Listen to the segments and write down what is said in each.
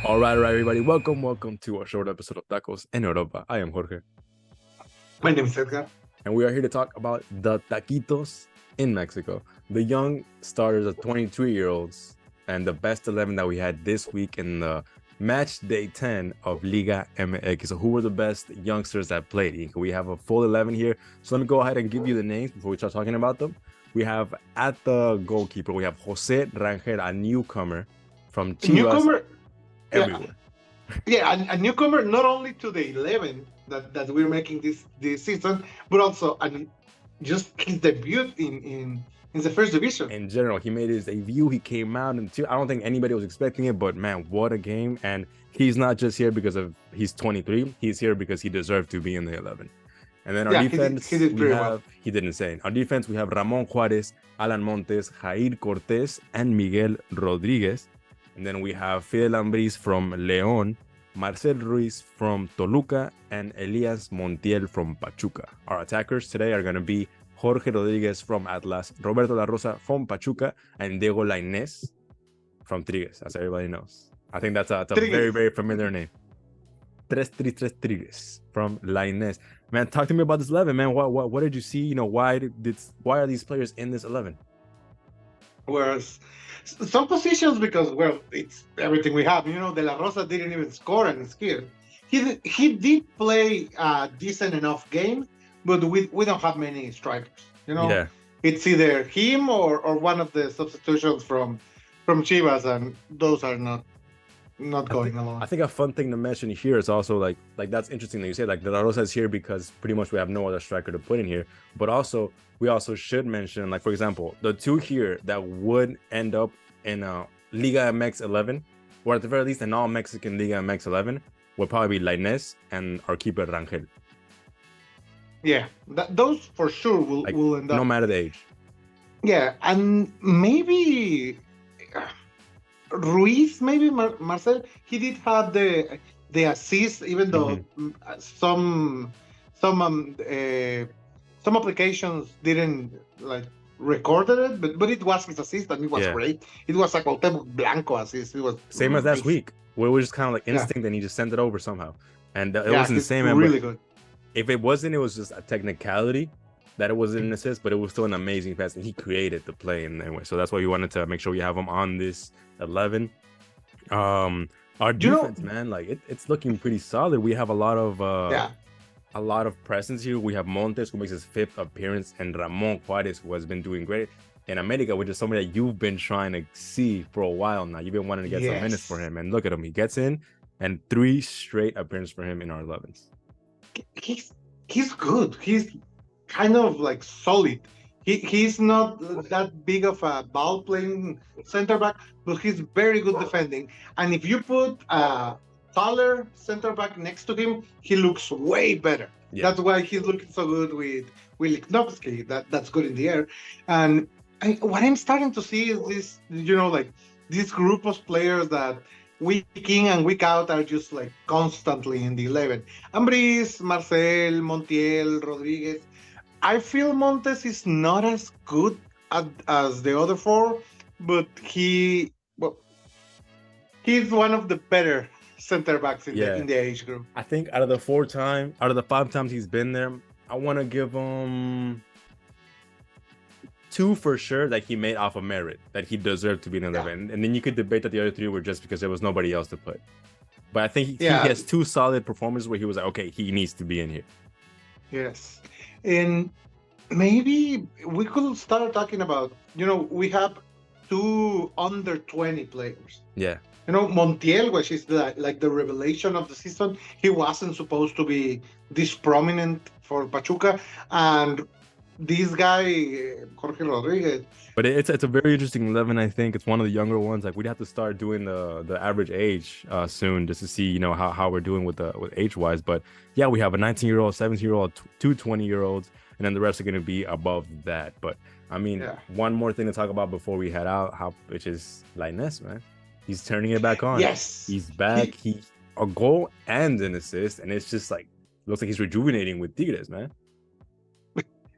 All right, everybody. Welcome to a short episode of Tacos en Europa. I am Jorge, My name is Edgar. and we are here to talk about the taquitos in Mexico, the young starters of 23-year-olds, and the best 11 that we had this week in the match day 10 of Liga MX. So, who were the best youngsters that played? We have a full 11 here. So, let me go ahead and give you the names before we start talking about them. We have at the goalkeeper, we have Jose Rangel, a newcomer from Chivas. Newcomer, everywhere. a newcomer not only to the 11 that we're making this season, but also just his debut in the first division. In general, he made his debut. He came out, and I don't think anybody was expecting it, but man, what a game! And he's not just here because he's 23. He's here because he deserved to be in the 11. And then our defense, he did very well. He did insane. Our defense, we have Ramon Juarez, Alan Montes, Jair Cortés, and Miguel Rodriguez. And then we have Fidel Ambriz from León, Marcel Ruiz from Toluca, and Elias Montiel from Pachuca. Our attackers today are going to be Jorge Rodriguez from Atlas, Roberto La Rosa from Pachuca, and Diego Lainez from Tigres, as everybody knows. I think that's a very, very familiar name. Tres Tigres from Lainez. Man, talk to me about this 11, man. What did you see? You know, why are these players in this 11? Whereas some positions, because, well, it's everything we have. You know, De La Rosa didn't even score and it's here. He did play a decent enough game, but we don't have many strikers. You know, It's either him or one of the substitutions from Chivas, and those are not going along. I think a fun thing to mention here is also like that's interesting that you say like De La Rosa is here because pretty much we have no other striker to put in here. But also we also should mention, like, for example, the two here that would end up in a Liga MX 11, or at the very least an all Mexican Liga MX 11, would probably be Lainez and our keeper Rangel. Yeah, those for sure will end up, no matter the age. Yeah, and maybe Ruiz, maybe Marcel, he did have the assist, even though some applications didn't recorded it, but it was his assist and it was great. It was a Cuauhtémoc Blanco assist. It was same as last week, where it was just kind of like instinct and he just sent it over somehow, and it was insane. Really good. If it wasn't, it was just a technicality that it wasn't an assist, but it was still an amazing pass, and he created the play in anyway. So that's why we wanted to make sure we have him on this 11. Our defense, man, like it's looking pretty solid. We have a lot of presence here. We have Montes, who makes his 5th appearance, and Ramon Juarez, who has been doing great in America, which is somebody that you've been trying to see for a while now. You've been wanting to get some minutes for him, and look at him. He gets in, and 3 straight appearances for him in our 11s. He's good. He's kind of like solid. He's not that big of a ball playing center back, but he's very good defending. And if you put a taller center back next to him, he looks way better. Yeah. That's why he's looking so good with Lichnowsky. That's good in the air. And what I'm starting to see is this, this group of players that week in and week out are just like constantly in the 11. Ambriz, Marcel, Montiel, Rodriguez. I feel Montes is not as good as the other 4, but he's one of the better center backs in the age group. I think out of the 5 times he's been there, I want to give him 2 for sure that he made off of merit, that he deserved to be in the 11. And then you could debate that the other 3 were just because there was nobody else to put. But I think he has 2 solid performances where he was like, okay, he needs to be in here. Yes. And maybe we could start talking about, we have 2 under 20 players. Yeah. Montiel, which is the revelation of the season. He wasn't supposed to be this prominent for Pachuca. And this guy, Jorge Rodriguez. But it's a very interesting 11, I think. It's one of the younger ones. Like, we'd have to start doing the average age soon just to see, how we're doing with age-wise. But, yeah, we have a 19-year-old, 17-year-old, 2 20-year-olds, and then the rest are going to be above that. But, I mean, one more thing to talk about before we head out, which is Lainez, man. He's turning it back on. Yes. He's back. He a goal and an assist, and it's just like, looks like he's rejuvenating with Tigres, man.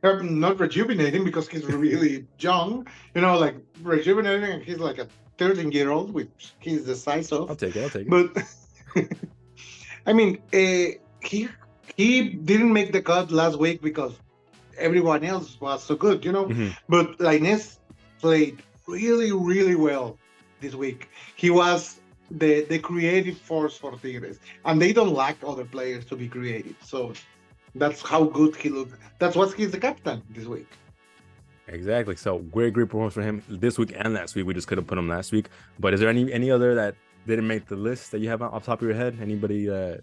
Not rejuvenating because he's really young, rejuvenating, and he's like a 13-year-old, which he's the size I'll of. take it. I'll take it. But I mean, he didn't make the cut last week because everyone else was so good, you know. Mhm. But Lainez played really, really well this week. He was the creative force for Tigres, and they don't lack other players to be creative. So that's how good he looked. That's why he's the captain this week. Exactly. So great performance for him this week and last week. We just couldn't put him last week. But is there any other that didn't make the list that you have off the top of your head? Anybody that?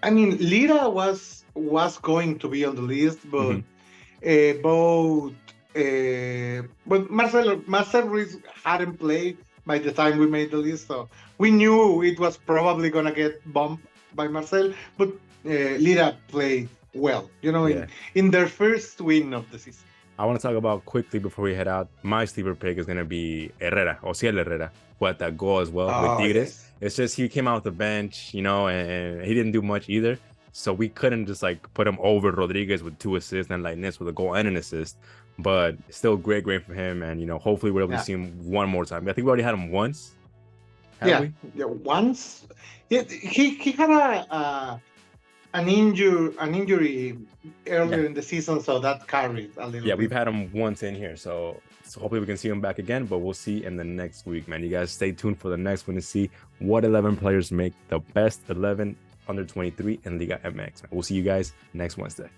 I mean, Lira was going to be on the list, but Mhm. both. But Marcel Ruiz hadn't played by the time we made the list, so we knew it was probably gonna get bumped by Marcel. But Lira played well, you know, Yeah. in their first win of the season. I want to talk about quickly before we head out. My sleeper pick is going to be Herrera, Ociel Herrera, who had that goal as well with Oh Tigres. yes, It's just he came out the bench, you know, and he didn't do much either. So we couldn't just like put him over Rodriguez with 2 assists and Lightness with a goal and an assist. But still great for him. And, you know, hopefully we're able to see him one more time. I think we already had him once. Have we? yeah. Once he had an injury earlier in the season, so that carried a little Yeah, bit. we've had him once in here, so hopefully we can see him back again, but we'll see in the next week, man. You guys stay tuned for the next one to see what 11 players make the best 11 under 23 in Liga MX. We'll see you guys next Wednesday.